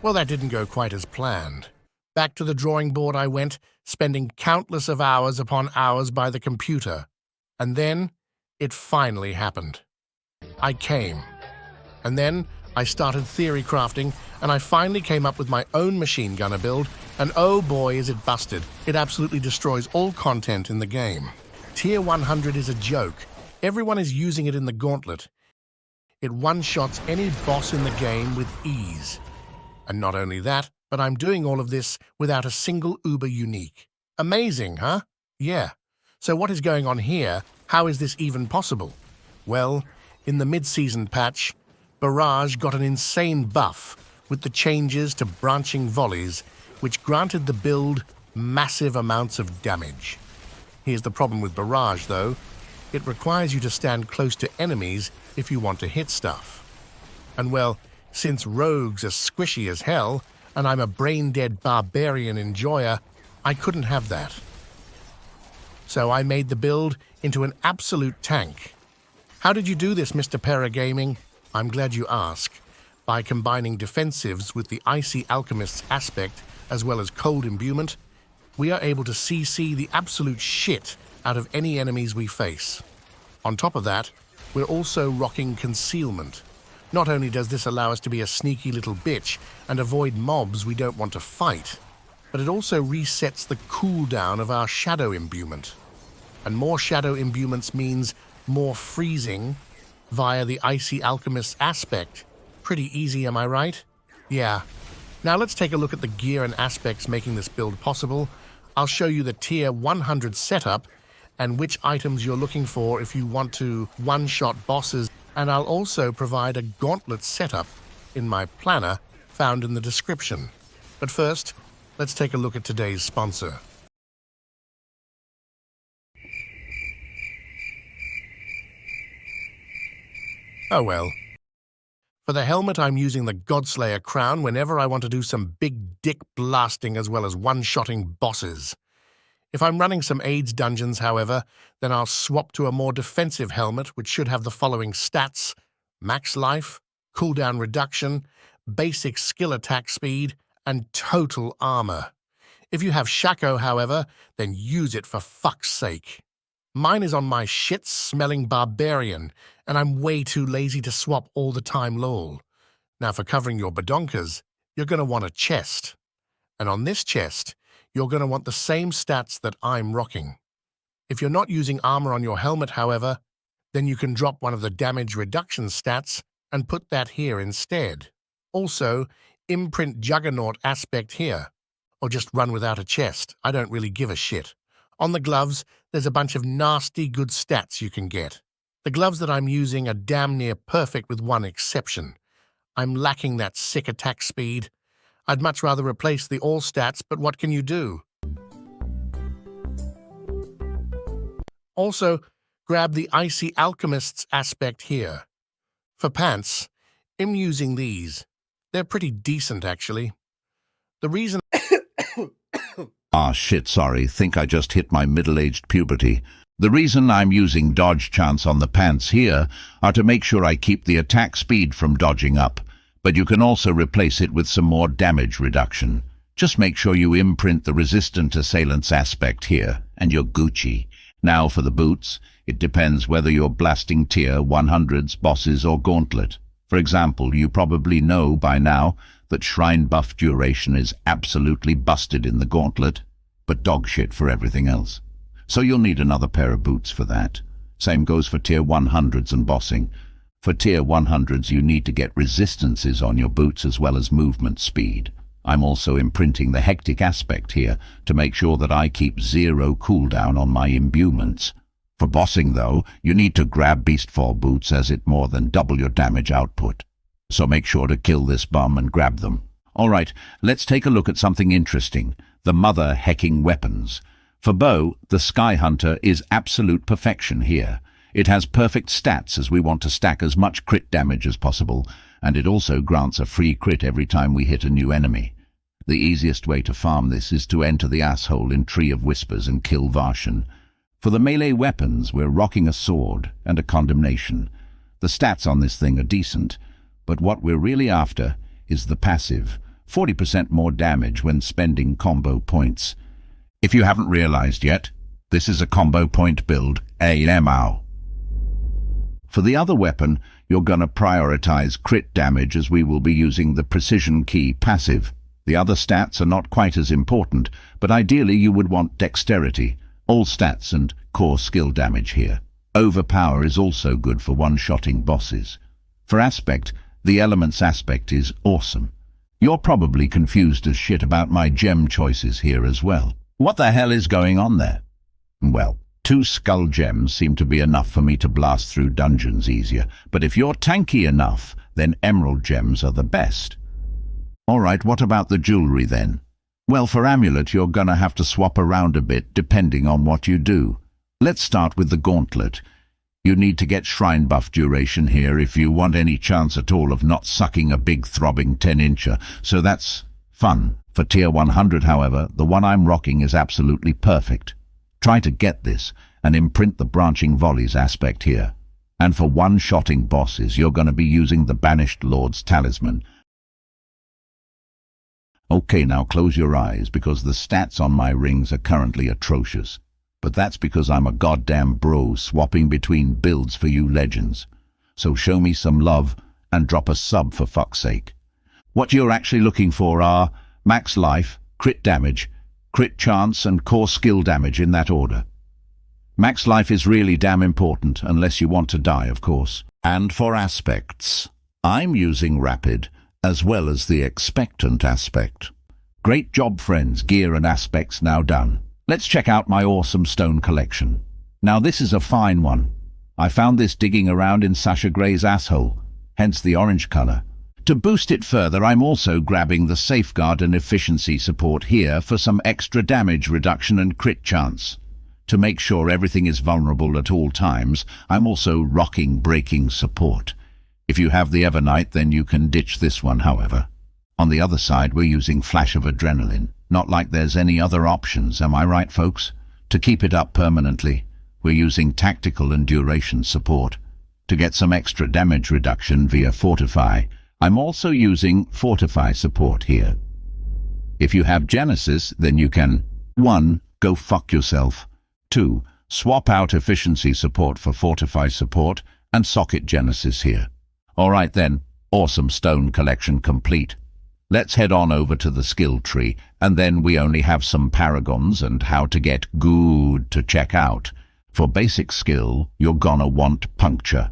Well, that didn't go quite as planned. Back to the drawing board I went, spending countless of hours upon hours by the computer. And then, it finally happened. I came. And then, I started theory crafting, and I finally came up with my own machine gunner build, and oh boy is it busted. It absolutely destroys all content in the game. Tier 100 is a joke. Everyone is using it in the gauntlet. It one-shots any boss in the game with ease. And not only that, but I'm doing all of this without a single Uber unique. Amazing, huh? Yeah. So what is going on here? How is this even possible? Well, in the mid-season patch, Barrage got an insane buff with the changes to branching volleys, which granted the build massive amounts of damage. Here's the problem with Barrage, though. It requires you to stand close to enemies if you want to hit stuff. And well, since rogues are squishy as hell, and I'm a brain-dead barbarian enjoyer, I couldn't have that. So I made the build into an absolute tank. How did you do this, Mr. Paragaming? I'm glad you ask. By combining defensives with the Icy Alchemist's aspect, as well as cold imbuement, we are able to CC the absolute shit out of any enemies we face. On top of that, we're also rocking concealment. Not only does this allow us to be a sneaky little bitch and avoid mobs we don't want to fight, but it also resets the cooldown of our shadow imbuement. And more shadow imbuments means more freezing via the Icy Alchemist's aspect. Pretty easy, am I right? Yeah. Now let's take a look at the gear and aspects making this build possible. I'll show you the tier 100 setup and which items you're looking for if you want to one-shot bosses, and I'll also provide a gauntlet setup in my planner found in the description. But first, let's take a look at today's sponsor. Oh well. For the helmet, I'm using the Godslayer crown whenever I want to do some big dick blasting as well as one-shotting bosses. If I'm running some AIDS dungeons, however, then I'll swap to a more defensive helmet which should have the following stats: max life, cooldown reduction, basic skill attack speed, and total armor. If you have Shaco, however, then use it for fuck's sake. Mine is on my shit-smelling barbarian, and I'm way too lazy to swap all the time lol. Now for covering your badonkas, you're going to want a chest. And on this chest, you're going to want the same stats that I'm rocking. If you're not using armor on your helmet, however, then you can drop one of the damage reduction stats and put that here instead. Also, imprint Juggernaut aspect here, or just run without a chest. I don't really give a shit. On the gloves, there's a bunch of nasty good stats you can get. The gloves that I'm using are damn near perfect with one exception. I'm lacking that sick attack speed. I'd much rather replace the all stats, but what can you do? Also, grab the Icy Alchemist's aspect here. For pants, I'm using these. They're pretty decent, actually. The reason... Ah, shit, sorry. Think I just hit my middle-aged puberty. The reason I'm using dodge chance on the pants here are to make sure I keep the attack speed from dodging up, but you can also replace it with some more damage reduction. Just make sure you imprint the resistant assailants aspect here, and you're Gucci. Now for the boots, it depends whether you're blasting tier 100s, bosses, or gauntlet. For example, you probably know by now that shrine buff duration is absolutely busted in the gauntlet, but dog shit for everything else. So you'll need another pair of boots for that. Same goes for tier 100s and bossing. For tier 100s, you need to get resistances on your boots as well as movement speed. I'm also imprinting the hectic aspect here to make sure that I keep 0 cooldown on my imbuements. For bossing, though, you need to grab Beastfall boots as it more than double your damage output. So make sure to kill this bum and grab them. Alright, let's take a look at something interesting. The mother hecking weapons. For bow, the Sky Hunter is absolute perfection here. It has perfect stats as we want to stack as much crit damage as possible, and it also grants a free crit every time we hit a new enemy. The easiest way to farm this is to enter the asshole in Tree of Whispers and kill Varshan. For the melee weapons, we're rocking a sword and a condemnation. The stats on this thing are decent, but what we're really after is the passive, 40% more damage when spending combo points. If you haven't realized yet, this is a combo point build, AMO. For the other weapon, you're gonna prioritize crit damage as we will be using the precision key passive. The other stats are not quite as important, but ideally you would want dexterity, all stats and core skill damage here. Overpower is also good for one-shotting bosses. For aspect, the elements aspect is awesome. You're probably confused as shit about my gem choices here as well. What the hell is going on there? Well, 2 skull gems seem to be enough for me to blast through dungeons easier, but if you're tanky enough, then emerald gems are the best. Alright, what about the jewelry then? Well, for amulet, you're gonna have to swap around a bit depending on what you do. Let's start with the gauntlet. You need to get shrine buff duration here if you want any chance at all of not sucking a big throbbing 10-incher, so that's fun. For tier 100, however, the one I'm rocking is absolutely perfect. Try to get this and imprint the branching volleys aspect here. And for one-shotting bosses, you're going to be using the Banished Lord's Talisman. Okay, now close your eyes because the stats on my rings are currently atrocious. But that's because I'm a goddamn bro swapping between builds for you legends. So show me some love and drop a sub for fuck's sake. What you're actually looking for are max life, crit damage, crit chance and core skill damage in that order. Max life is really damn important, unless you want to die, of course. And for aspects, I'm using rapid, as well as the expectant aspect. Great job, friends, gear and aspects now done. Let's check out my awesome stone collection. Now this is a fine one. I found this digging around in Sasha Gray's asshole, hence the orange color. To boost it further, I'm also grabbing the safeguard and efficiency support here for some extra damage reduction and crit chance. To make sure everything is vulnerable at all times, I'm also rocking breaking support. If you have the Evernight, then you can ditch this one, however. On the other side, we're using Flash of Adrenaline. Not like there's any other options, am I right, folks? To keep it up permanently, we're using tactical and duration support. To get some extra damage reduction via Fortify, I'm also using Fortify support here. If you have Genesis, then you can 1. Go fuck yourself. 2. Swap out efficiency support for Fortify support and socket Genesis here. Alright then, awesome stone collection complete. Let's head on over to the skill tree, and then we only have some paragons and how to get good to check out. For basic skill, you're gonna want puncture.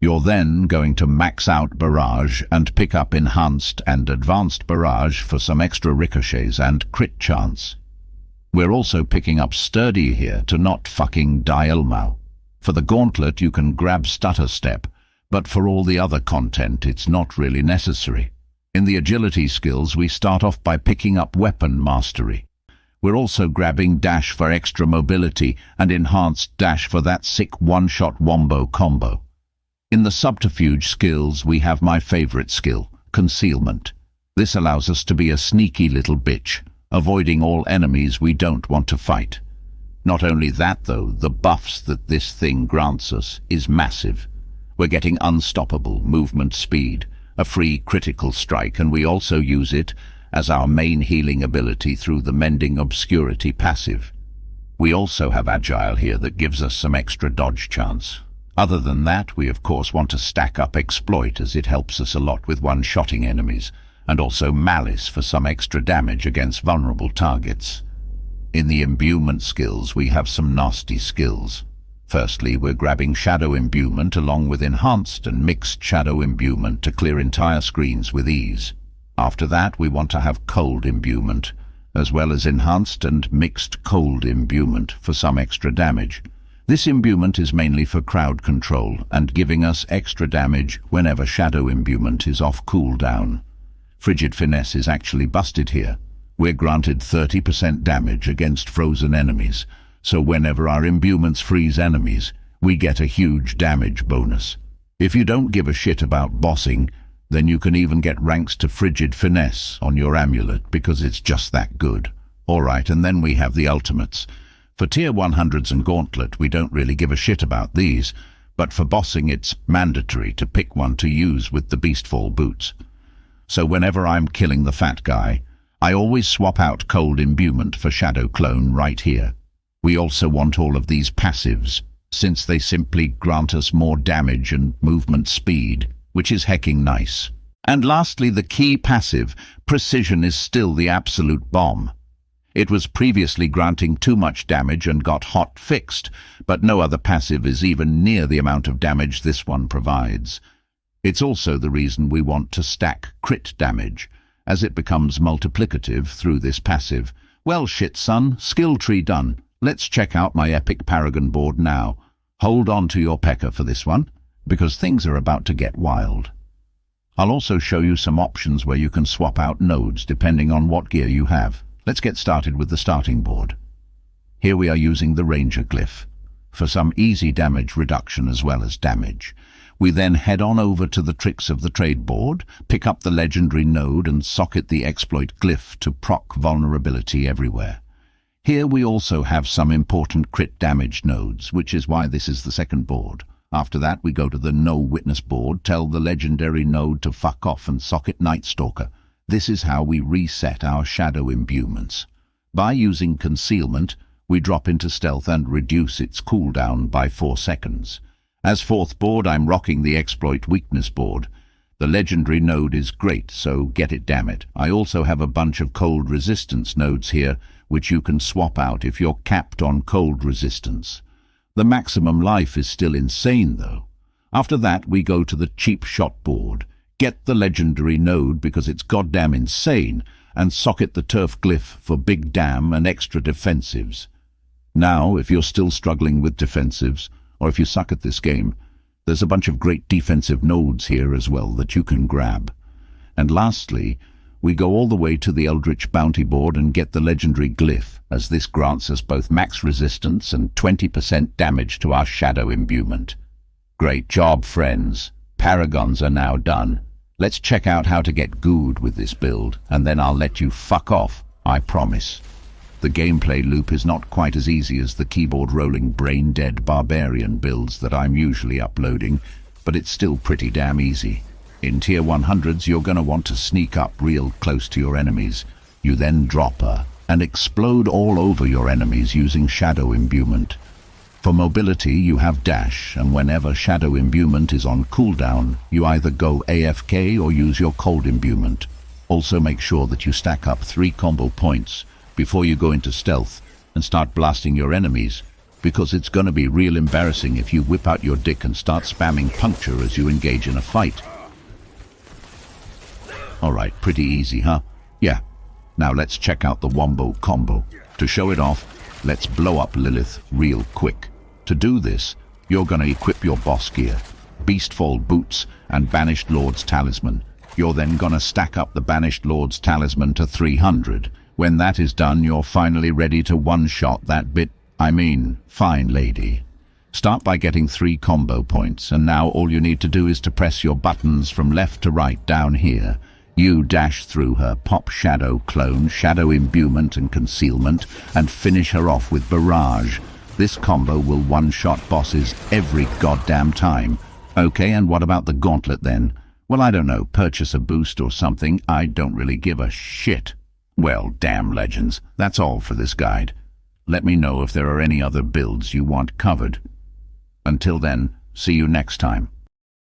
You're then going to max out barrage and pick up enhanced and advanced barrage for some extra ricochets and crit chance. We're also picking up sturdy here to not fucking die Elmo. For the gauntlet, you can grab stutter step, but for all the other content, it's not really necessary. In the agility skills, we start off by picking up weapon mastery. We're also grabbing dash for extra mobility and enhanced dash for that sick one-shot wombo combo. In the subterfuge skills, we have my favorite skill, concealment. This allows us to be a sneaky little bitch, avoiding all enemies we don't want to fight. Not only that, though, the buffs that this thing grants us is massive. We're getting unstoppable movement speed, a free critical strike, and we also use it as our main healing ability through the Mending Obscurity passive. We also have Agile here that gives us some extra dodge chance. Other than that, we of course want to stack up Exploit as it helps us a lot with one-shotting enemies, and also Malice for some extra damage against vulnerable targets. In the imbuement skills, we have some nasty skills. Firstly, we're grabbing Shadow Imbuement along with Enhanced and Mixed Shadow Imbuement to clear entire screens with ease. After that, we want to have Cold Imbuement, as well as Enhanced and Mixed Cold Imbuement for some extra damage. This imbuement is mainly for crowd control and giving us extra damage whenever Shadow Imbuement is off cooldown. Frigid Finesse is actually busted here. We're granted 30% damage against frozen enemies, so whenever our imbuments freeze enemies, we get a huge damage bonus. If you don't give a shit about bossing, Then you can even get ranks to frigid finesse on your amulet because it's just that good. Alright, and then we have the ultimates. For tier 100s and gauntlet, we don't really give a shit about these, but for bossing it's mandatory to pick one to use with the beastfall boots. So whenever I'm killing the fat guy, I always swap out cold imbuement for shadow clone right here. We also want all of these passives, since they simply grant us more damage and movement speed, which is hecking nice. And lastly, the key passive, precision, is still the absolute bomb. It was previously granting too much damage and got hot fixed, but no other passive is even near the amount of damage this one provides. It's also the reason we want to stack crit damage, as it becomes multiplicative through this passive. Well shit son, skill tree done. Let's check out my epic Paragon board now. Hold on to your pecker for this one, because things are about to get wild. I'll also show you some options where you can swap out nodes depending on what gear you have. Let's get started with the starting board. Here we are using the Ranger glyph for some easy damage reduction as well as damage. We then head on over to the tricks of the trade board, pick up the legendary node and socket the exploit glyph to proc vulnerability everywhere. Here we also have some important crit damage nodes, which is why this is the second board. After that we go to the no witness board, tell the legendary node to fuck off and socket Night Stalker. This is how we reset our shadow imbuements. By using concealment, we drop into stealth and reduce its cooldown by 4 seconds. As fourth board, I'm rocking the exploit weakness board. The legendary node is great, so get it, damn it. I also have a bunch of cold resistance nodes here, which you can swap out if you're capped on cold resistance. The maximum life is still insane, though. After that, we go to the cheap shot board. Get the legendary node because it's goddamn insane, and socket the turf glyph for big dam and extra defensives. Now, if you're still struggling with defensives, or if you suck at this game, there's a bunch of great defensive nodes here as well that you can grab. And lastly, we go all the way to the Eldritch Bounty board and get the legendary glyph, as this grants us both max resistance and 20% damage to our shadow imbuement. Great job, friends. Paragons are now done. Let's check out how to get good with this build, and then I'll let you fuck off, I promise. The gameplay loop is not quite as easy as the keyboard-rolling brain-dead barbarian builds that I'm usually uploading, but it's still pretty damn easy. In tier 100s, you're gonna want to sneak up real close to your enemies. You then drop her and explode all over your enemies using shadow imbuement. For mobility, you have dash, and whenever shadow imbuement is on cooldown, you either go AFK or use your cold imbuement. Also make sure that you stack up 3 combo points before you go into stealth and start blasting your enemies, because it's gonna be real embarrassing if you whip out your dick and start spamming puncture as you engage in a fight. Alright, pretty easy, huh? Yeah. Now let's check out the Wombo combo. To show it off, let's blow up Lilith real quick. To do this, you're gonna equip your boss gear, Beastfall boots and Banished Lord's talisman. You're then gonna stack up the Banished Lord's talisman to 300. When that is done, you're finally ready to one-shot that fine lady. Start by getting 3 combo points, and now all you need to do is to press your buttons from left to right down here. You dash through her, pop shadow clone, shadow imbuement and concealment, and finish her off with barrage. This combo will one-shot bosses every goddamn time. Okay, and what about the gauntlet then? Well, I don't know, purchase a boost or something. I don't really give a shit. Well, damn legends, that's all for this guide. Let me know if there are any other builds you want covered. Until then, see you next time.